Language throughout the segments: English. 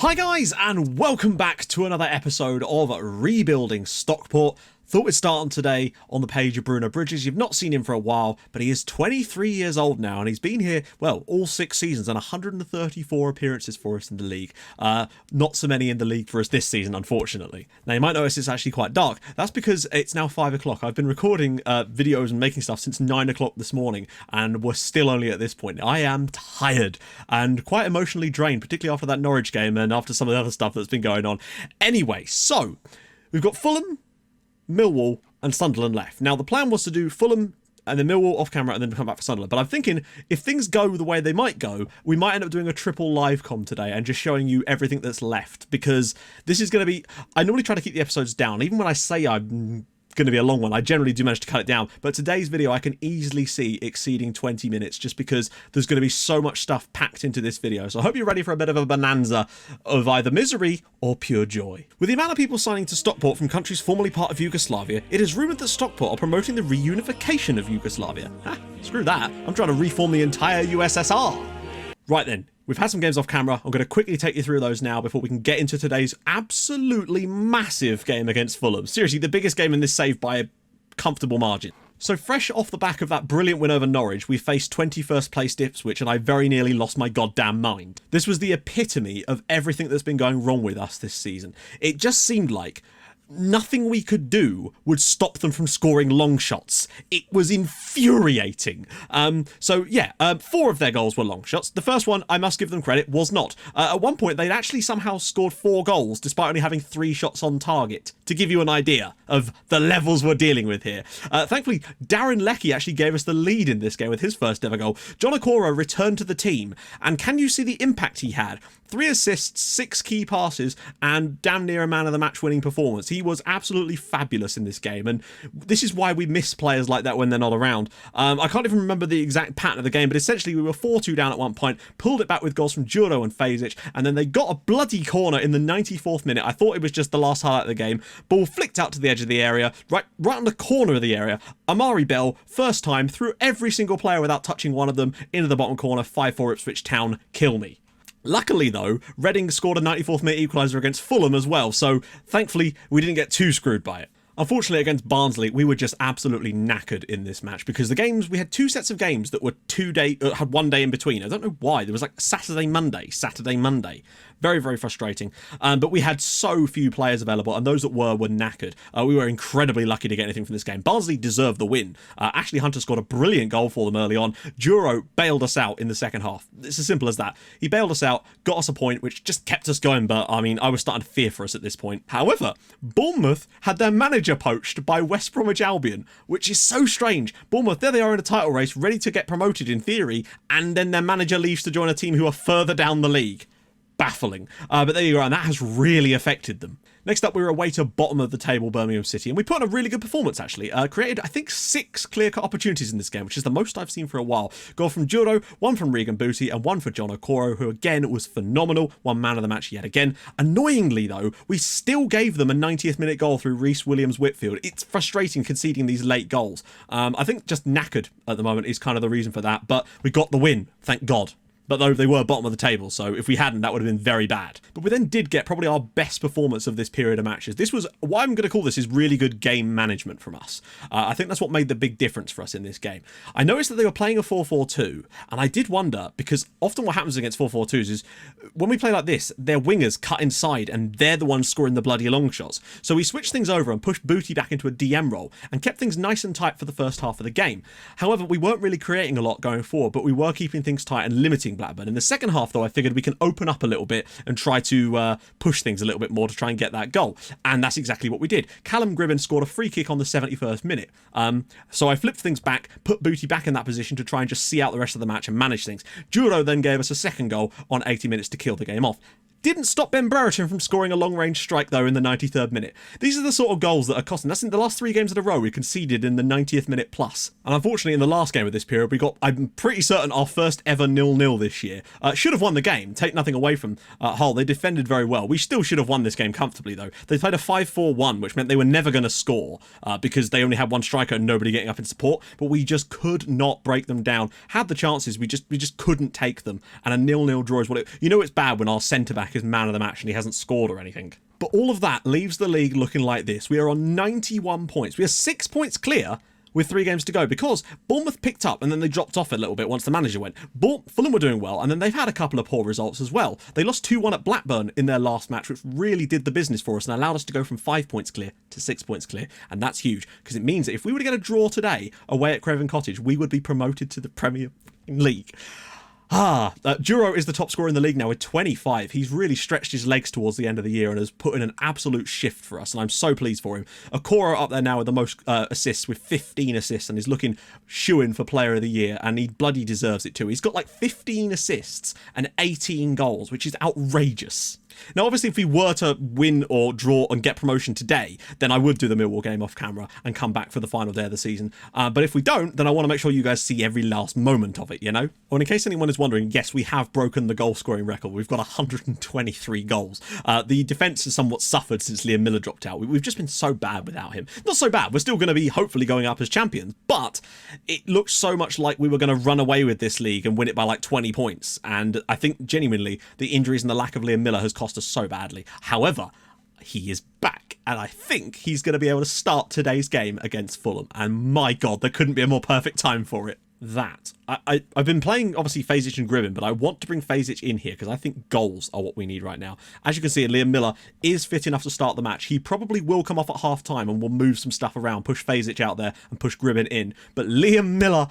Hi guys, and welcome back to another episode of Rebuilding Stockport. Thought we'd start on today on the page of Bruno Bridges. You've not seen him for a while, but he is 23 years old now, and he's been here, well, all 6 seasons and 134 appearances for us in the league. Not so many in the league for us this season, unfortunately. Now, you might notice it's actually quite dark. That's because it's now 5 o'clock. I've been recording videos and making stuff since 9 o'clock this morning, and we're still only at this point. I am tired and quite emotionally drained, particularly after that Norwich game and after some of the other stuff that's been going on. Anyway, so we've got Fulham, Millwall and Sunderland left. Now the plan was to do Fulham and then Millwall off camera and then come back for Sunderland, but I'm thinking if things go the way they might go, we might end up doing a triple live com today and just showing you everything that's left, because this is going to be, I normally try to keep the episodes down. Even when I say I'm going to be a long one, I generally do manage to cut it down, but today's video I can easily see exceeding 20 minutes just because there's going to be so much stuff packed into this video. So I hope you're ready for a bit of a bonanza of either misery or pure joy. With the amount of people signing to Stockport from countries formerly part of Yugoslavia, it is rumoured that Stockport are promoting the reunification of Yugoslavia. Screw that, I'm trying to reform the entire USSR. Right then, we've had some games off camera. I'm going to quickly take you through those now before we can get into today's absolutely massive game against Fulham. Seriously, the biggest game in this save by a comfortable margin. So fresh off the back of that brilliant win over Norwich, we faced 21st place Ipswich and I very nearly lost my goddamn mind. This was the epitome of everything that's been going wrong with us this season. It just seemed like nothing we could do would stop them from scoring long shots. It was infuriating. 4 of their goals were long shots. The first one, I must give them credit, was not. At one point, they'd actually somehow scored 4 goals despite only having 3 shots on target, to give you an idea of the levels we're dealing with here. Thankfully, Darren Leckie actually gave us the lead in this game with his first ever goal. John Okoro returned to the team, and can you see the impact he had? 3 assists, 6 key passes, and damn near a man of the match winning performance. He was absolutely fabulous in this game, and this is why we miss players like that when they're not around. I can't even remember the exact pattern of the game, but essentially we were 4-2 down at one point, pulled it back with goals from Juro and Fazic, and then they got a bloody corner in the 94th minute. I thought it was just the last highlight of the game. Ball flicked out to the edge of the area, right on the corner of the area. Amari Bell, first time, threw every single player without touching one of them into the bottom corner. 5-4 Ipswich Town, kill me. Luckily though, Reading scored a 94th minute equaliser against Fulham as well, so thankfully we didn't get too screwed by it. Unfortunately, against Barnsley, we were just absolutely knackered in this match because the games, we had 2 sets of games that were had 1 day in between. I don't know why. There was like Saturday, Monday. Very, very frustrating. But we had so few players available, and those that were knackered. We were incredibly lucky to get anything from this game. Barnsley deserved the win. Ashley Hunter scored a brilliant goal for them early on. Juro bailed us out in the second half. It's as simple as that. He bailed us out, got us a point, which just kept us going, but I mean, I was starting to fear for us at this point. However, Bournemouth had their manager poached by West Bromwich Albion, which is so strange. Bournemouth, there they are in a title race, ready to get promoted in theory, and then their manager leaves to join a team who are further down the league. Baffling. But there you go, and that has really affected them. Next up, we were away to bottom of the table Birmingham City, and we put on a really good performance actually. Created, I think, 6 clear-cut opportunities in this game, which is the most I've seen for a while. Goal from Juro, 1 from Regan Booty, and 1 for John Okoro, who again was phenomenal. 1 man of the match yet again. Annoyingly though, we still gave them a 90th minute goal through Reece Williams-Whitfield. It's frustrating conceding these late goals. I think just knackered at the moment is kind of the reason for that, but we got the win, thank God. But though they were bottom of the table, so if we hadn't, that would have been very bad. But we then did get probably our best performance of this period of matches. This was, what I'm going to call this, is really good game management from us. I think that's what made the big difference for us in this game. I noticed that they were playing a 4-4-2, and I did wonder, because often what happens against 4-4-2s is, when we play like this, their wingers cut inside, and they're the ones scoring the bloody long shots. So we switched things over and pushed Booty back into a DM role, and kept things nice and tight for the first half of the game. However, we weren't really creating a lot going forward, but we were keeping things tight and limiting Blackburn. In the second half, though, I figured we can open up a little bit and try to push things a little bit more to try and get that goal. And that's exactly what we did. Callum Gribben scored a free kick on the 71st minute. So I flipped things back, put Booty back in that position to try and just see out the rest of the match and manage things. Juro then gave us a second goal on 80 minutes to kill the game off. Didn't stop Ben Brereton from scoring a long-range strike, though, in the 93rd minute. These are the sort of goals that are costing. That's in the last 3 games in a row we conceded in the 90th minute plus. And unfortunately, in the last game of this period, we got, I'm pretty certain, our first ever 0-0 this year. Should have won the game, take nothing away from Hull. They defended very well. We still should have won this game comfortably, though. They played a 5-4-1, which meant they were never going to score because they only had 1 striker and nobody getting up in support. But we just could not break them down. Had the chances, we just couldn't take them. And a 0-0 draw is what it... You know it's bad when our centre-back back as man of the match and he hasn't scored or anything. But all of that leaves the league looking like this. We are on 91 points. We are 6 points clear with 3 games to go because Bournemouth picked up and then they dropped off a little bit once the manager went. Fulham were doing well and then they've had a couple of poor results as well. They lost 2-1 at Blackburn in their last match, which really did the business for us and allowed us to go from 5 points clear to 6 points clear. And that's huge because it means that if we were to get a draw today away at Craven Cottage, we would be promoted to the Premier League. Duro is the top scorer in the league now with 25. He's really stretched his legs towards the end of the year and has put in an absolute shift for us, and I'm so pleased for him. Okoro up there now with the most assists with 15 assists and is looking shoo-in for player of the year, and he bloody deserves it too. He's got like 15 assists and 18 goals, which is outrageous. Now, obviously, if we were to win or draw and get promotion today, then I would do the Millwall game off camera and come back for the final day of the season. But if we don't, then I want to make sure you guys see every last moment of it, you know? Well, in case anyone is wondering, yes, we have broken the goal scoring record. We've got 123 goals. The defence has somewhat suffered since Liam Miller dropped out. We've just been so bad without him. Not so bad. We're still going to be hopefully going up as champions, but it looks so much like we were going to run away with this league and win it by like 20 points. And I think genuinely the injuries and the lack of Liam Miller has cost us so badly. However, he is back and I think he's going to be able to start today's game against Fulham, and my god, there couldn't be a more perfect time for it. I've been playing obviously Fazic and Gribbin, but I want to bring Fazic in here because I think goals are what we need right now. As you can see, Liam Miller is fit enough to start the match. He probably will come off at half time and will move some stuff around, push Fazic out there and push Gribbin in, but Liam Miller,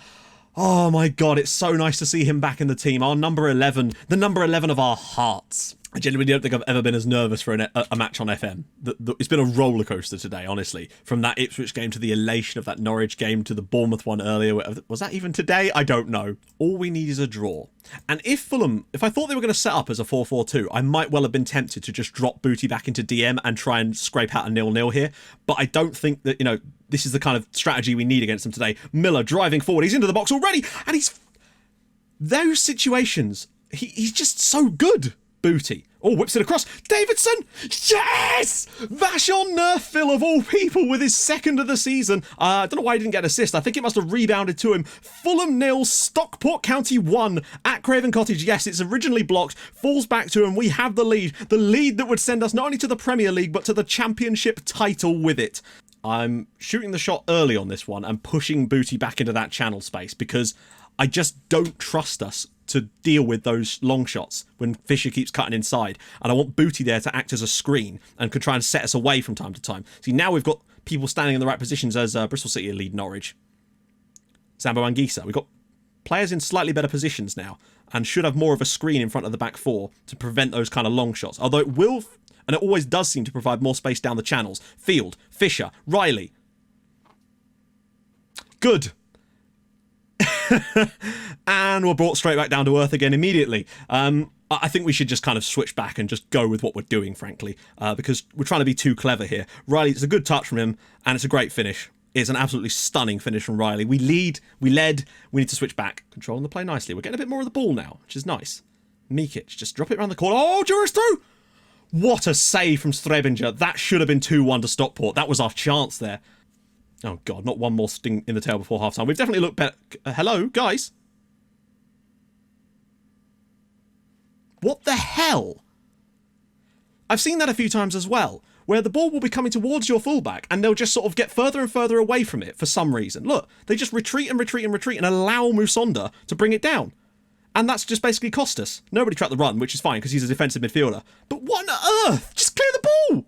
oh my god, it's so nice to see him back in the team. Our number 11, the number 11 of our hearts. I genuinely don't think I've ever been as nervous for a match on FM. It's been a roller coaster today, honestly. From that Ipswich game to the elation of that Norwich game to the Bournemouth one earlier. Was that even today? I don't know. All we need is a draw. And if Fulham, if I thought they were going to set up as a 4-4-2, I might well have been tempted to just drop Booty back into DM and try and scrape out a 0-0 here. But I don't think that, you know, this is the kind of strategy we need against them today. Miller driving forward. He's into the box already. And he's... Those situations, he's just so good. Booty. Oh, whips it across. Davidson! Yes! Vashon Nerfville, of all people, with his second of the season. I don't know why he didn't get an assist. I think it must have rebounded to him. Fulham 0, Stockport County 1 at Craven Cottage. Yes, it's originally blocked. Falls back to him. We have the lead. The lead that would send us not only to the Premier League, but to the Championship title with it. I'm shooting the shot early on this one and pushing Booty back into that channel space because I just don't trust us to deal with those long shots when Fisher keeps cutting inside, and I want Booty there to act as a screen and could try and set us away from time to time. See, now we've got people standing in the right positions as Bristol City lead Norwich. Zambo Anguissa. We've got players in slightly better positions now and should have more of a screen in front of the back four to prevent those kind of long shots, although it will, and it always does seem to provide more space down the channels. Field, Fisher, Riley. Good. And we're brought straight back down to earth again immediately. I think we should just kind of switch back and just go with what we're doing, frankly, because we're trying to be too clever here. Riley, it's a good touch from him, and it's a great finish. It's an absolutely stunning finish from Riley. We led, we need to switch back. Controlling the play nicely. We're getting a bit more of the ball now, which is nice. Mikic, just drop it around the corner. Oh, Juris through! What a save from Strebinger. That should have been 2-1 to Stockport. That was our chance there. Oh, God, not one more sting in the tail before half-time. We've definitely looked better. Hello, guys? What the hell? I've seen that a few times as well, where the ball will be coming towards your fullback and they'll just sort of get further and further away from it for some reason. Look, they just retreat and retreat and retreat and allow Musonda to bring it down. And that's just basically cost us. Nobody tracked the run, which is fine because he's a defensive midfielder. But what on earth? Just clear the ball!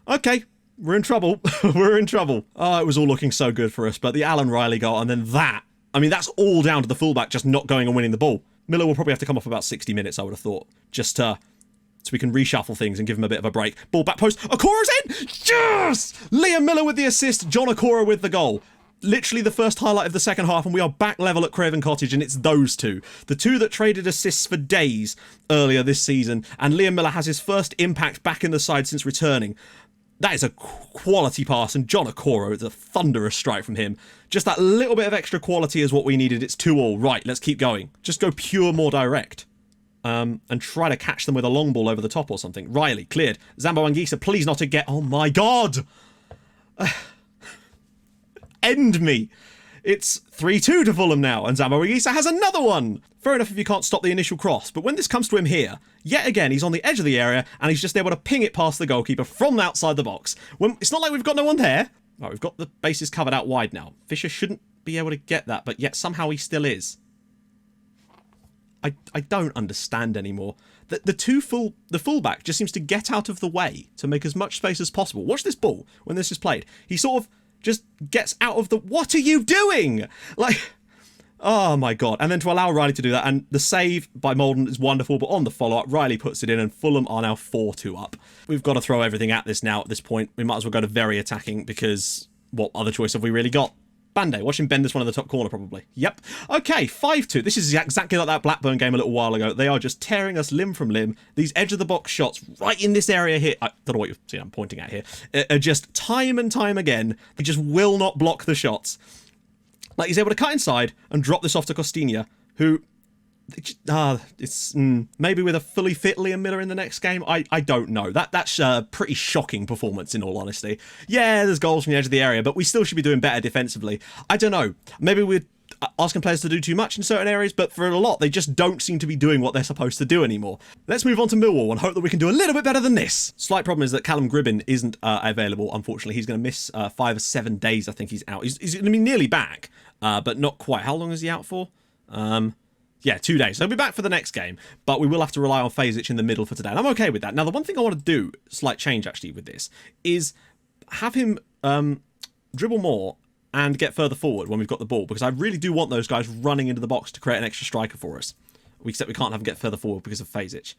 Okay. We're in trouble. We're in trouble. Oh, it was all looking so good for us. But the Alan Riley goal and then that. I mean, that's all down to the fullback just not going and winning the ball. Miller will probably have to come off about 60 minutes, I would have thought. Just so we can reshuffle things and give him a bit of a break. Ball back post. Okora's in! Yes! Liam Miller with the assist. John Okora with the goal. Literally the first highlight of the second half, and we are back level at Craven Cottage, and it's those two. The two that traded assists for days earlier this season, and Liam Miller has his first impact back in the side since returning. That is a quality pass, and John Okoro, it's a thunderous strike from him. Just that little bit of extra quality is what we needed. It's 2-2. Right, let's keep going. Just go pure, more direct. And try to catch them with a long ball over the top or something. Riley, cleared. Zambo Anguissa, please not to get... Oh my god! End me! It's 3-2 to Fulham now, and Zambo Anguissa has another one! Fair enough if you can't stop the initial cross, but when this comes to him here, Yet again, he's on the edge of the area, and he's just able to ping it past the goalkeeper from outside the box. It's not like we've got no one there. Right, we've got the bases covered out wide now. Fisher shouldn't be able to get that, but yet somehow he still is. I don't understand anymore. The fullback just seems to get out of the way to make as much space as possible. Watch this ball when this is played. He sort of just gets out of the... What are you doing? Like... Oh my god. And then to allow Riley to do that, and the save by Molden is wonderful, but on the follow-up, Riley puts it in, and Fulham are now 4-2 up. We've got to throw everything at this now at this point. We might as well go to very attacking, because what other choice have we really got? Bande, watch him bend this one in the top corner, probably. Yep. Okay, 5-2. This is exactly like that Blackburn game a little while ago. They are just tearing us limb from limb. These edge-of-the-box shots right in this area here, I don't know what I'm pointing at here, are just time and time again, they just will not block the shots. Like, he's able to cut inside and drop this off to Costinha, who... it's maybe with a fully fit Liam Miller in the next game. I don't know. That's a pretty shocking performance, in all honesty. Yeah, there's goals from the edge of the area, but we still should be doing better defensively. I don't know. Maybe we're asking players to do too much in certain areas, but for a lot, they just don't seem to be doing what they're supposed to do anymore. Let's move on to Millwall and hope that we can do a little bit better than this. Slight problem is that Callum Gribbin isn't available, unfortunately. He's going to miss 5 or 7 days, I think he's out. He's going to be nearly back, but not quite. How long is he out for? Yeah, 2 days. So he'll be back for the next game, but we will have to rely on Fazic in the middle for today. And I'm okay with that. Now, the one thing I want to do, slight change actually with this, is have him dribble more and get further forward when we've got the ball, because I really do want those guys running into the box to create an extra striker for us. Except we can't have him get further forward because of Fazic.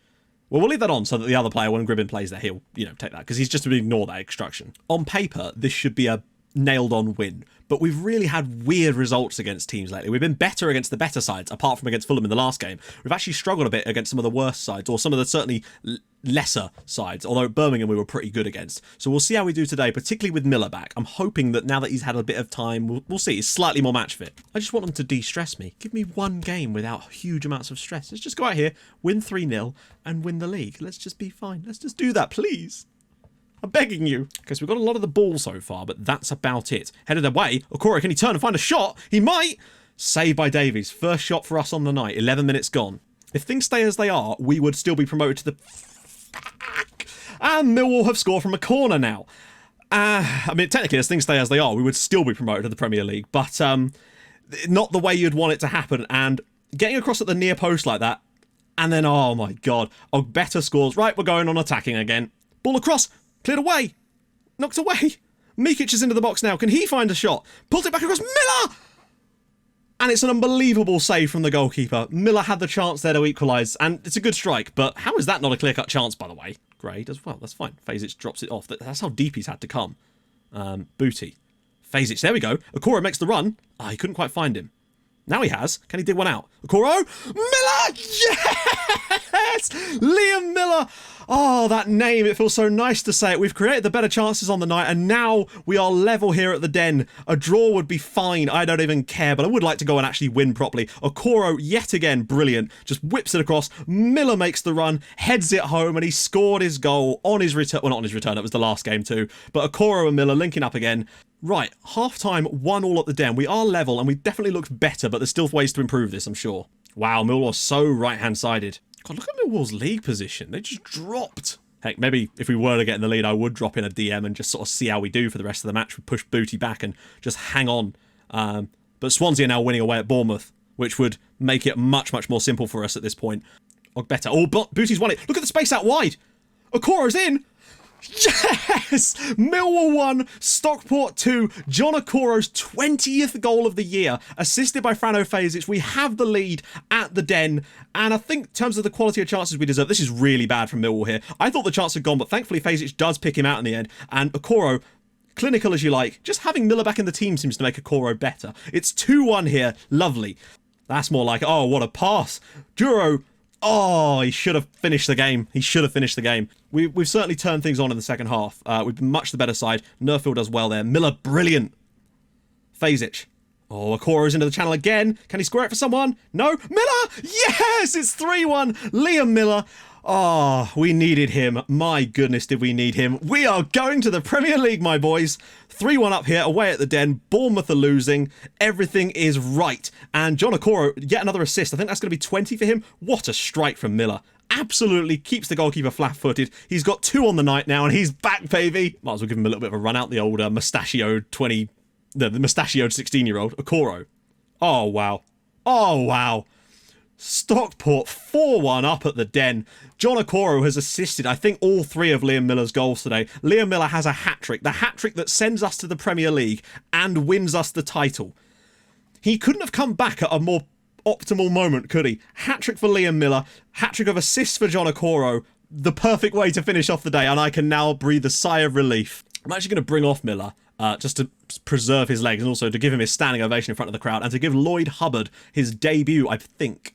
Well, we'll leave that on so that the other player, when Gribbin plays there, he'll, take that, because he's just to ignore that instruction. On paper, this should be a nailed-on win, but we've really had weird results against teams lately. We've been better against the better sides, apart from against Fulham in the last game. We've actually struggled a bit against some of the worst sides, or some of the certainly lesser sides, although Birmingham we were pretty good against. So we'll see how we do today, particularly with Miller back. I'm hoping that now that he's had a bit of time, we'll see. He's slightly more match fit. I just want him to de-stress me. Give me one game without huge amounts of stress. Let's just go out here, win 3-0, and win the league. Let's just be fine. Let's just do that, please. I'm begging you. Okay, so we've got a lot of the ball so far, but that's about it. Headed away. Okoro, can he turn and find a shot? He might. Saved by Davies. First shot for us on the night. 11 minutes gone. If things stay as they are, we would still be promoted to the... And Millwall have scored from a corner now. I mean, technically, as things stay as they are, we would still be promoted to the Premier League, but not the way you'd want it to happen. And getting across at the near post like that, and then, oh my God, Ogbeta scores. Right, we're going on attacking again. Ball across. Cleared away. Knocked away. Mikic is into the box now. Can he find a shot? Pulls it back across. Miller! And it's an unbelievable save from the goalkeeper. Miller had the chance there to equalise, and it's a good strike, but how is that not a clear-cut chance, by the way? Gray does well. That's fine. Fazic drops it off. That's how deep he's had to come. Booty. Fazic. There we go. Okoro makes the run. He couldn't quite find him. Now he has. Can he dig one out? Okoro. Miller! Yes! Liam Miller! Oh, that name. It feels so nice to say it. We've created the better chances on the night, and now we are level here at the Den. A draw would be fine. I don't even care, but I would like to go and actually win properly. Okoro, yet again, brilliant. Just whips it across. Miller makes the run, heads it home, and he scored his goal on his return. Well, not on his return. It was the last game too. But Okoro and Miller linking up again. Right, half-time, 1-1 at the Den. We are level, and we definitely looked better, but there's still ways to improve this, I'm sure. Wow, Millwall's so right-hand-sided. God, look at Millwall's league position. They just dropped. Heck, maybe if we were to get in the lead, I would drop in a DM and just sort of see how we do for the rest of the match. We push Booty back and just hang on. But Swansea are now winning away at Bournemouth, which would make it much, much more simple for us at this point. Ogbeta. Oh, Booty's won it. Look at the space out wide. Okoro's in. Yes! Millwall 1, Stockport 2, John Okoro's 20th goal of the year, assisted by Frano Fazic. We have the lead at the Den, and I think in terms of the quality of chances we deserve, this is really bad from Millwall here. I thought the chance had gone, but thankfully Fazic does pick him out in the end, and Okoro, clinical as you like, just having Miller back in the team seems to make Okoro better. It's 2-1 here, lovely. That's more like, oh, what a pass. Duro, oh, he should have finished the game. He should have finished the game. We've certainly turned things on in the second half. We've been much the better side. Nerfield does well there. Miller, brilliant. Fazic. Oh, Okoro's into the channel again. Can he square it for someone? No. Miller! Yes! It's 3-1. Liam Miller. Oh, we needed him. My goodness, did we need him. We are going to the Premier League, my boys. 3-1 up here, away at the Den. Bournemouth are losing. Everything is right. And John Okoro, yet another assist. I think that's going to be 20 for him. What a strike from Miller. absolutely keeps the goalkeeper flat-footed. He's got 2 on the night now, and he's back, baby. Might as well give him a little bit of a run out, the old mustachioed 20... The mustachioed 16-year-old, Okoro. Oh, wow. Oh, wow. Stockport 4-1 up at the Den. John Okoro has assisted, I think, all 3 of Liam Miller's goals today. Liam Miller has a hat-trick. The hat-trick that sends us to the Premier League and wins us the title. He couldn't have come back at a more optimal moment, could he? Hat-trick for Liam Miller. Hat-trick of assists for John Okoro. The perfect way to finish off the day, and I can now breathe a sigh of relief. I'm actually going to bring off Miller, just to preserve his legs and also to give him his standing ovation in front of the crowd and to give Lloyd Hubbard his debut, I think,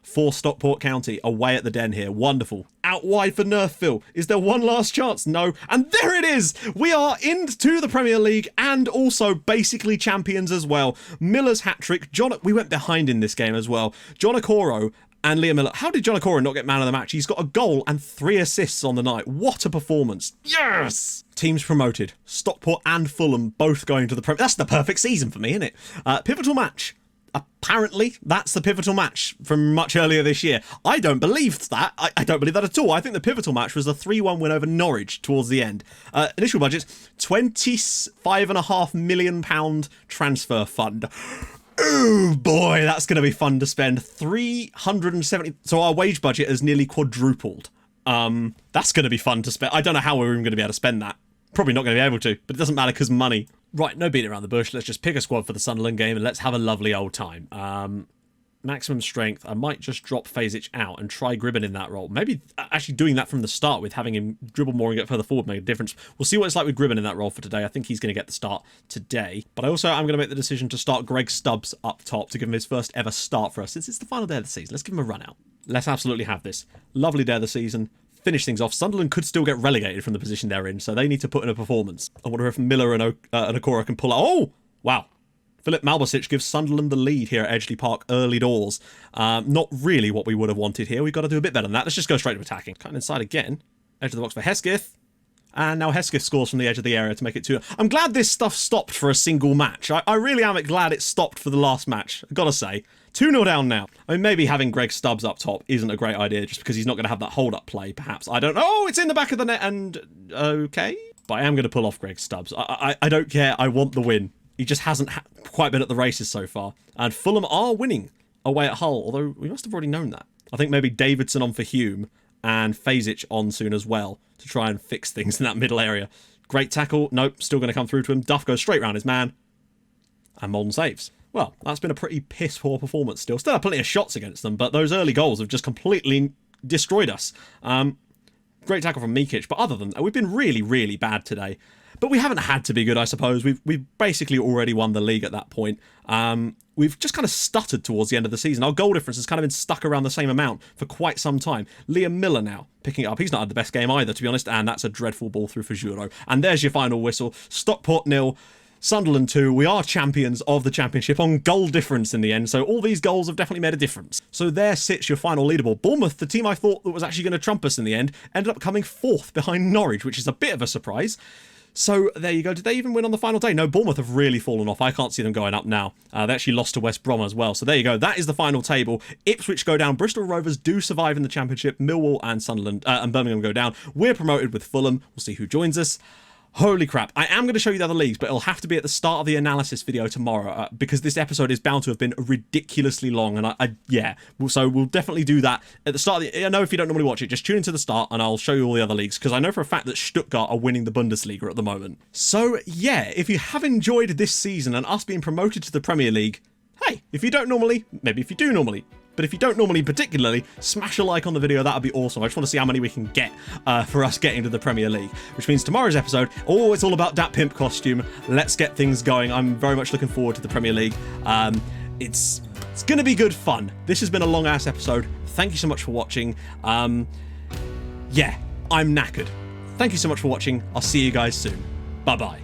for Stockport County away at the Den here. Wonderful. Out wide for Nerfville. Is there one last chance? No. And there it is. We are into the Premier League and also basically champions as well. Miller's hat-trick. We went behind in this game as well. John Okoro and Liam Miller. How did John Okoro not get man of the match? He's got a goal and 3 assists on the night. What a performance. Yes! Teams promoted. Stockport and Fulham both going to the Premier. That's the perfect season for me, isn't it? Pivotal match. Apparently, that's the pivotal match from much earlier this year. I don't believe that. I don't believe that at all. I think the pivotal match was the 3-1 win over Norwich towards the end. Initial budget, £25.5 million transfer fund. Oh boy, that's going to be fun to spend. 370. So our wage budget has nearly quadrupled. That's going to be fun to spend. I don't know how we're even going to be able to spend that. Probably not going to be able to, but it doesn't matter because money. Right, no beating around the bush. Let's just pick a squad for the Sunderland game and let's have a lovely old time. Maximum strength. I might just drop Fazic out and try Gribben in that role. Maybe actually doing that from the start with having him dribble more and get further forward make a difference. We'll see what it's like with Gribben in that role for today. I think he's going to get the start today. But I also am going to make the decision to start Greg Stubbs up top to give him his first ever start for us. Since it's the final day of the season, let's give him a run out. Let's absolutely have this. Lovely day of the season. Finish things off. Sunderland could still get relegated from the position they're in, so they need to put in a performance. I wonder if Miller and Okoro can pull out. Oh! Wow. Philip Malbasic gives Sunderland the lead here at Edgeley Park early doors. Not really what we would have wanted here. We've got to do a bit better than that. Let's just go straight to attacking. Cutting inside again. Edge of the box for Hesketh. And now Hesketh scores from the edge of the area to make it 2. I'm glad this stuff stopped for a single match. I really am glad it stopped for the last match. I've got to say. 2-0 down now. I mean, maybe having Greg Stubbs up top isn't a great idea just because he's not going to have that hold-up play, perhaps. I don't know. Oh, it's in the back of the net and... okay. But I am going to pull off Greg Stubbs. I don't care. I want the win. He just hasn't quite been at the races so far. And Fulham are winning away at Hull, although we must have already known that. I think maybe Davidson on for Hume and Fazic on soon as well to try and fix things in that middle area. Great tackle. Nope, still going to come through to him. Duff goes straight round his man. And Molden saves. Well, that's been a pretty piss-poor performance still. Still have plenty of shots against them, but those early goals have just completely destroyed us. Great tackle from Mikic, but other than that, we've been really, really bad today. But we haven't had to be good, I suppose. We've basically already won the league at that point. We've just kind of stuttered towards the end of the season. Our goal difference has kind of been stuck around the same amount for quite some time. Liam Miller now picking it up. He's not had the best game either, to be honest, and that's a dreadful ball through for Juro. And there's your final whistle. Stockport 0. Sunderland 2, we are champions of the championship on goal difference in the end, so all these goals have definitely made a difference. So there sits your final leaderboard. Bournemouth, the team I thought that was actually going to trump us in the end, ended up coming 4th behind Norwich, which is a bit of a surprise. So there you go. Did they even win on the final day? No, Bournemouth have really fallen off. I can't see them going up now. They actually lost to West Brom as well. So there you go. That is the final table. Ipswich go down. Bristol Rovers do survive in the championship. Millwall and Sunderland and Birmingham go down. We're promoted with Fulham. We'll see who joins us. Holy crap. I am going to show you the other leagues, but it'll have to be at the start of the analysis video tomorrow because this episode is bound to have been ridiculously long. And yeah, so we'll definitely do that at the start of the... I know if you don't normally watch it, just tune into the start and I'll show you all the other leagues because I know for a fact that Stuttgart are winning the Bundesliga at the moment. So yeah, if you have enjoyed this season and us being promoted to the Premier League, hey, if you don't normally, maybe if you do normally, but if you don't normally particularly, smash a like on the video. That would be awesome. I just want to see how many we can get for us getting to the Premier League. Which means tomorrow's episode, oh, it's all about that pimp costume. Let's get things going. I'm very much looking forward to the Premier League. It's going to be good fun. This has been a long-ass episode. Thank you so much for watching. Yeah, I'm knackered. Thank you so much for watching. I'll see you guys soon. Bye-bye.